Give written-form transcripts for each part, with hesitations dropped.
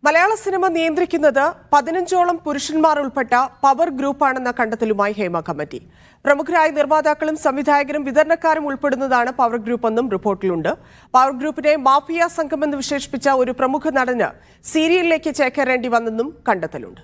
മലയാള cinema നിയന്ത്രിക്കുന്നത് 15ഓളം പുരുഷന്മാർ ഉൾപ്പെട്ട പവർ ഗ്രൂപ്പാണെന്ന കണ്ടെത്തലുമായി ഹേമ കമ്മിറ്റി. പ്രമുഖരായ നിർമ്മാതാക്കളും സംവിധായകരും വിതരണക്കാരും ഉൾപ്പെടുന്നതാണ് പവർ ഗ്രൂപ്പ് എന്നും റിപ്പോർട്ടിലുണ്ട്. പവർ ഗ്രൂപ്പിനെ മാഫിയ സംഘമെന്ന് വിശേഷിപ്പിച്ച ഒരു പ്രമുഖ നടന് സീരിയലിലേക്ക് ചേക്കേറേണ്ടി വന്നെന്നും കണ്ടെത്തലുണ്ട്.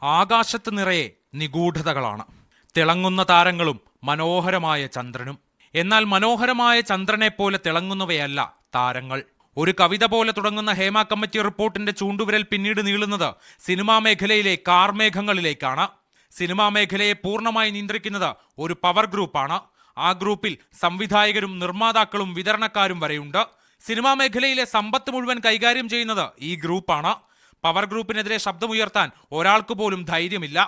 ആകാശത്ത് നിറയെ നിഗൂഢതകളാണ്. തിളങ്ങുന്ന താരങ്ങളും മനോഹരമായ ചന്ദ്രനും. എന്നാൽ മനോഹരമായ ചന്ദ്രനെ പോലെ തിളങ്ങുന്നവയല്ല താരങ്ങൾ. ഒരു കവിത പോലെ തുടങ്ങുന്ന ഹേമ കമ്മിറ്റി റിപ്പോർട്ടിന്റെ ചൂണ്ടുവിരൽ പിന്നീട് നീളുന്നത് സിനിമാ മേഖലയിലെ കാർമേഘങ്ങളിലേക്കാണ്. സിനിമാ മേഖലയെ പൂർണ്ണമായി നിയന്ത്രിക്കുന്നത് ഒരു പവർ ഗ്രൂപ്പാണ്. ആ ഗ്രൂപ്പിൽ സംവിധായകരും നിർമ്മാതാക്കളും വിതരണക്കാരും വരെയുണ്ട്. സിനിമാ മേഖലയിലെ സമ്പത്ത് മുഴുവൻ കൈകാര്യം ചെയ്യുന്നത് ഈ ഗ്രൂപ്പാണ്. പവർ ഗ്രൂപ്പിനെതിരെ ശബ്ദമുയർത്താൻ ഒരാൾക്ക് പോലും ധൈര്യമില്ല.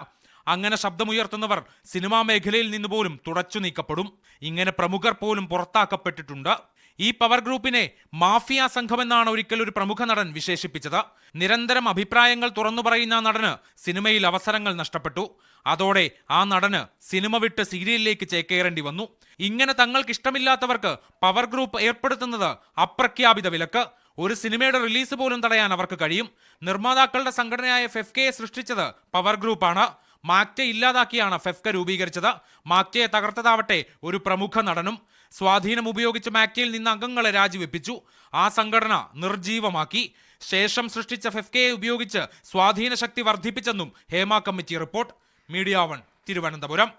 അങ്ങനെ ശബ്ദമുയർത്തുന്നവർ സിനിമാ മേഖലയിൽ നിന്ന് പോലും തുടച്ചു നീക്കപ്പെടും. ഇങ്ങനെ പ്രമുഖർ പോലും പുറത്താക്കപ്പെട്ടിട്ടുണ്ട്. ഈ പവർ ഗ്രൂപ്പിനെ മാഫിയ സംഘമെന്നാണ് ഒരിക്കൽ ഒരു പ്രമുഖ നടൻ വിശേഷിപ്പിച്ചത്. നിരന്തരം അഭിപ്രായങ്ങൾ തുറന്നു പറയുന്ന ആ നടന് സിനിമയിൽ അവസരങ്ങൾ നഷ്ടപ്പെട്ടു. അതോടെ ആ നടന് സിനിമ വിട്ട് സീരിയലിലേക്ക് ചേക്കേറേണ്ടി വന്നു. ഇങ്ങനെ തങ്ങൾക്ക് ഇഷ്ടമില്ലാത്തവർക്ക് പവർ ഗ്രൂപ്പ് ഏർപ്പെടുത്തുന്നത് അപ്രഖ്യാപിത വിലക്ക്. ഒരു സിനിമയുടെ റിലീസ് പോലും തടയാൻ അവർക്ക് കഴിയും. നിർമ്മാതാക്കളുടെ സംഘടനയായ ഫെഫ്കയെ സൃഷ്ടിച്ചത് പവർ ഗ്രൂപ്പാണ്. മാക്ടെ ഇല്ലാതാക്കിയാണ് ഫെഫ്ക രൂപീകരിച്ചത്. മാക്ടയെ തകർത്തതാവട്ടെ ഒരു പ്രമുഖ നടനും. സ്വാധീനം ഉപയോഗിച്ച് മാക്ടയിൽ നിന്ന് അംഗങ്ങളെ രാജിവെപ്പിച്ചു. ആ സംഘടന നിർജീവമാക്കി. ശേഷം സൃഷ്ടിച്ച ഫെഫ്കയെ ഉപയോഗിച്ച് സ്വാധീന ശക്തി വർദ്ധിപ്പിച്ചെന്നും Hema committee report. Media 1 Thiruvananthapuram.